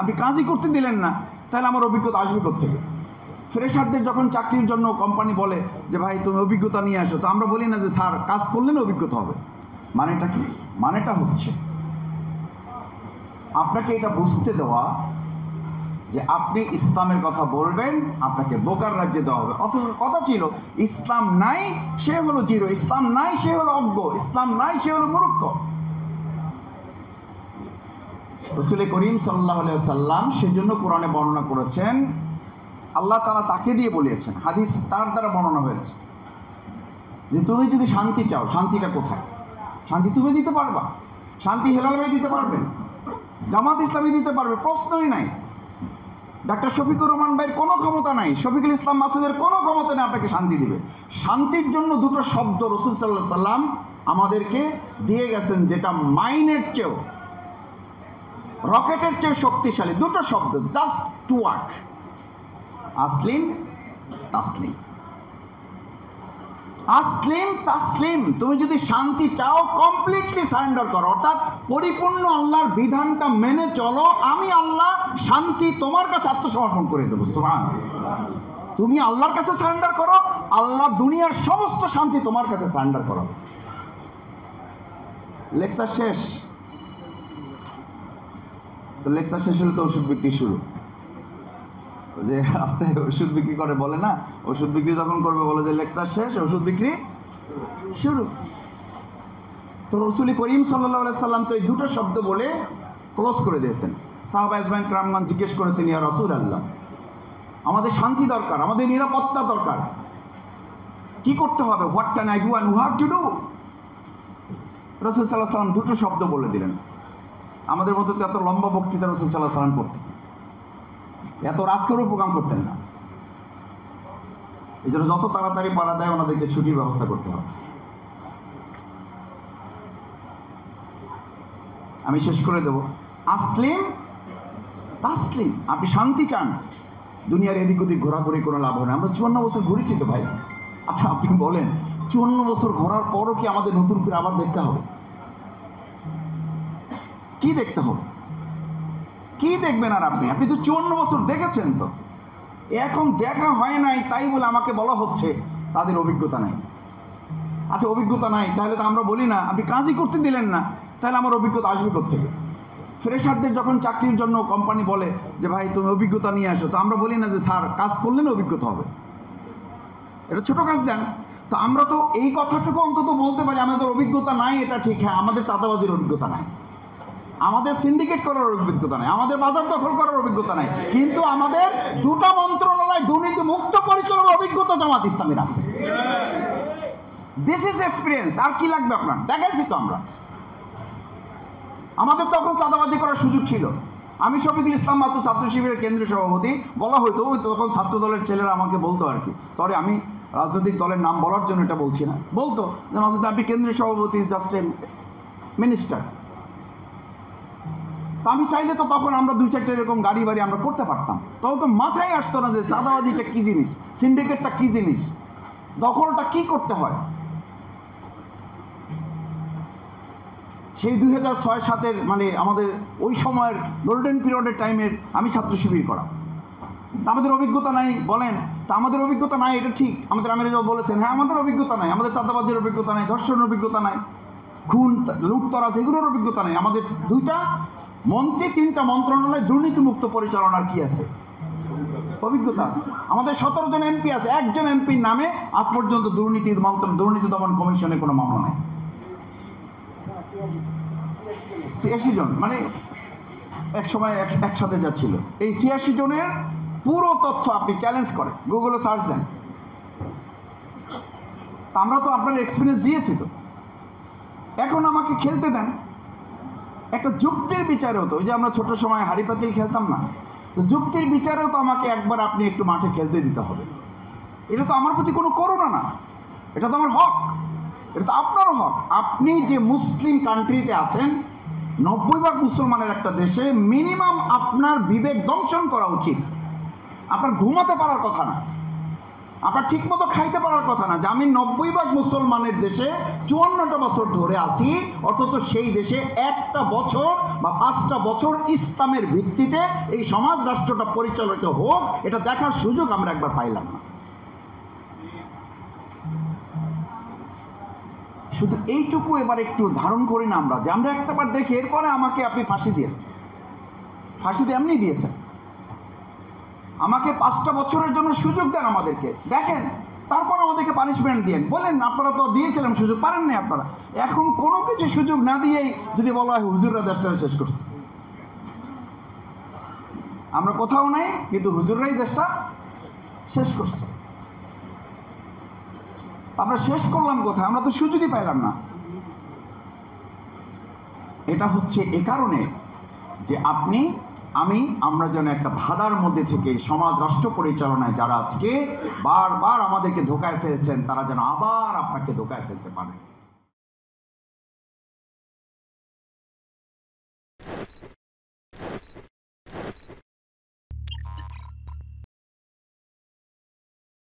আপনি কাজই করতে দিলেন না, তাহলে আমার অভিজ্ঞতা আসবে কোত্থেকে? ফ্রেশারদের যখন চাকরির জন্য কোম্পানি বলে যে ভাই তুমি অভিজ্ঞতা নিয়ে আসো, তো আমরা বলি না যে স্যার কাজ করলে না অভিজ্ঞতা হবে। মানেটা কি? মানেটা হচ্ছে আপনাকে এটা বুঝতে দেওয়া যে আপনি ইসলামের কথা বলবেন, আপনাকে বোকার রাজ্যে দেওয়া হবে। অথচ কথা ছিল ইসলাম নাই সে হলো জিরো, ইসলাম নাই সে হলো অজ্ঞ, ইসলাম নাই সে হলো মূর্খ। রাসূল করিম সাল্লাল্লাহু আলাইহি ওয়াসাল্লাম সেজন্য কোরআনে বর্ণনা করেছেন, আল্লাহ তাআলা তাকে দিয়ে বলিয়েছেন, হাদিস তার দ্বারা বর্ণনা হয়েছে যে তুমি যদি শান্তি চাও, শান্তিটা কোথায়? শান্তি তুমি দিতে পারবা? শান্তি হেলাল ভাই দিতে পারবেন, জামাত ইসলামী দিতে পারবে, প্রশ্নই নাই। ডাক্তার শফিকুর রহমান ভাইয়ের কোনো ক্ষমতা নাই, শফিকুল ইসলাম মাসুদের কোনো ক্ষমতা নেই আপনাকে শান্তি দিবে। শান্তির জন্য দুটো শব্দ রাসূল সাল্লাল্লাহু আলাইহি সাল্লাম আমাদেরকে দিয়ে গেছেন, যেটা মাইনের চেয়েও, রকেটের চেয়ে শক্তিশালী। দুটো শব্দ, just two word, আসলিম Taslim. আসলিম Taslim. তুমি যদি শান্তি চাও কমপ্লিটলি সারেন্ডার করো, অর্থাৎ পরিপূর্ণ আল্লাহর বিধানটা মেনে চলো, আমি আল্লাহ শান্তি তোমার কাছে আত্মসমর্পণ করে দেবো। সুবহানাল্লাহ। তুমি আল্লাহর কাছে সারেন্ডার করো, আল্লাহ দুনিয়ার সমস্ত শান্তি তোমার কাছে সারেন্ডার করো। লেকচার শেষ তো, লেকচার শেষ হলে তো ওষুধ বিক্রি শুরু। যে রাস্তায় ওষুধ বিক্রি করে বলে না, ওষুধ বিক্রি যখন করবে বলে যে লেকচার শেষ, ওষুধ বিক্রি শুরু। তো রাসূল করিম সাল্লাল্লাহু আলাইহি সাল্লাম তো এই দুটো শব্দ বলে ক্লোজ করে দিয়েছেন। সাহাবা আজমাইন কিরামগণ জিজ্ঞেস করেছেন, ইয়া রাসূলুল্লাহ, আমাদের শান্তি দরকার, আমাদের নিরাপত্তা দরকার, কি করতে হবে? What can I do and what to do? রাসূল সাল্লাল্লাহু আলাইহি সাল্লাম দুটো শব্দ বলে দিলেন। আমাদের মতো তো এত লম্বা বক্তৃতা রাসূল সাল্লাল্লাহু আলাইহি সাল্লাম করতেন, এত রাত করেও প্রোগ্রাম করতেন না। এই জন্য যত তাড়াতাড়ি পারা দেয় ওনাদেরকে ছুটির ব্যবস্থা করতে হবে। আমি শেষ করে দেব। আসলিম তাসলিম। আপনি শান্তি চান, দুনিয়ার এদিক ওদিক ঘোরাঘুরি কোনো লাভ হয় না। আমরা 54 বছর ঘুরেছি তো ভাই। আচ্ছা আপনি বলেন, 54 বছর ঘোরার পরও কি আমাদের নতুন করে আবার দেখতে হবে? কি দেখতে হবে? কি দেখবেন আর আপনি? আপনি তো 54 বছর দেখেছেন। তো এখন দেখা হয় নাই তাই বলে আমাকে বলা হচ্ছে তাদের অভিজ্ঞতা নাই। আচ্ছা অভিজ্ঞতা নাই, তাহলে তো আমরা বলি না আপনি কাজই করতে দিলেন না, তাহলে আমার অভিজ্ঞতা আসবে কোত্থেকে? ফ্রেশারদের যখন চাকরির জন্য কোম্পানি বলে যে ভাই তুমি অভিজ্ঞতা নিয়ে আসো, তো আমরা বলি না যে স্যার কাজ করলে না অভিজ্ঞতা হবে, এটা ছোটো কাজ দেন। তো আমরা তো এই কথাটুকু অন্তত বলতে পারি, আমাদের অভিজ্ঞতা নাই, এটা ঠিক। হ্যাঁ, আমাদের চাঁদাবাজির অভিজ্ঞতা নাই, আমাদের সিন্ডিকেট করার অভিজ্ঞতা নাই, আমাদের বাজার দখল করার অভিজ্ঞতা নাই, কিন্তু আমাদের দুটো মন্ত্রণালয় দুর্নীতি মুক্ত পরিচালনার অভিজ্ঞতা জামাত ইসলামের আছে। This is experience. আর কি লাগবে আপনার? দেখাচ্ছি তো আমরা। আমাদের তখন চাঁদাবাজি করার সুযোগ ছিল। আমি শফিকুল ইসলাম মাসুদ ছাত্র শিবিরের কেন্দ্রীয় সভাপতি, বলা হয়তো তখন ছাত্র দলের ছেলেরা আমাকে বলতো আর কি, সরি আমি রাজনৈতিক দলের নাম বলার জন্য এটা বলছি না, বলতো যে মাসুদ আপনি কেন্দ্রীয় সভাপতি, জাস্ট এ মিনিস্টার। তা আমি চাইলে তো তখন আমরা 2-4টা এরকম গাড়ি বাড়ি আমরা করতে পারতাম। তখন তো মাথায় আসতো না যে চাঁদাবাজিটা কী জিনিস, সিন্ডিকেটটা কী জিনিস, দখলটা কি করতে হয়। সেই 2006-07 মানে আমাদের ওই সময়ের গোল্ডেন পিরিয়ডের টাইমের আমি ছাত্র শিবির করা। তা আমাদের অভিজ্ঞতা নাই বলেন? তা আমাদের অভিজ্ঞতা নাই, এটা ঠিক। আমাদের আমির বলেছেন, হ্যাঁ আমাদের অভিজ্ঞতা নাই, আমাদের চাঁদাবাজির অভিজ্ঞতা নাই, ধর্ষণের অভিজ্ঞতা নাই, খুন লুটতরাজ এগুলোর অভিজ্ঞতা নেই। আমাদের 2টা মন্ত্রী 3টা মন্ত্রণালয় দুর্নীতিমুক্ত পরিচালনার কি আছে? অভিজ্ঞতা আছে। আমাদের 17 জন এমপি আছে, একজন এমপির নামে আজ পর্যন্ত দুর্নীতি দমন কমিশনে কোনো মামলা নাই। 86 জন, মানে এক সময় একসাথে যা ছিল, এই 86 জনের পুরো তথ্য আপনি চ্যালেঞ্জ করেন, গুগলে সার্চ দেন। তা আমরা তো আপনার এক্সপিরিয়েন্স দিয়েছি। তো এখন আমাকে খেলতে দেন, একটা যুক্তির বিচারে হতো। ওই যে আমরা ছোট সময় হাড়ি পাতিল খেলতাম না, তো যুক্তির বিচারেও তো আমাকে একবার আপনি একটু মাঠে খেলতে দিতে হবে। এটা তো আমার প্রতি কোনো করুণা না, এটা তো আমার হক, এটা তো আপনারও হক। আপনি যে মুসলিম কান্ট্রিতে আছেন, 90% মুসলমানের একটা দেশে, মিনিমাম আপনার বিবেক দংশন করা উচিত। আপনার ঘুমাতে পারার কথা না। আপনার ঠিক মতো খাইতে পারার কথা না, যে আমি 90 ভাগ মুসলমানের দেশে 54টা বছর ধরে আছি, অথচ সেই দেশে 1টা বছর বা 5টা বছর ইসলামের ভিত্তিতে এই সমাজ রাষ্ট্রটা পরিচালিত হোক, এটা দেখার সুযোগ আমরা একবার পাইলাম না। শুধু এইটুকু এবার একটু ধারণ করি না আমরা, যে আমরা একটাবার দেখি এরপরে আমাকে আপনি ফাঁসি দিয়ে এমনি দিয়েছেন, আমাকে 5টা বছরের জন্য সুযোগ দেন, আমাদেরকে দেখেন, তারপর আমাদেরকে পানিশমেন্ট দিয়েন, বলেন আপনারা তো দিয়েছিলেন সুযোগ, পারেন না আপনারা। এখন কোনো কিছু সুযোগ না দিয়েই যদি বলা হয় হুজুররা দেশটা শেষ করছে, আমরা কোথাও নাই, কিন্তু হুজুররাই দেশটা শেষ করছে। আমরা শেষ করলাম কোথায়? আমরা তো সুযোগই পাইলাম না। এটা হচ্ছে এ কারণে যে আমরা যেন একটা ধাঁধার মধ্যে থেকে সমাজ রাষ্ট্র পরিচালনায় যারা আজকে বারবার আমাদেরকে ধোঁকায় ফেলেছেন, তারা যেন আবার আপনাকে ধোঁকায় ফেলতে পারে।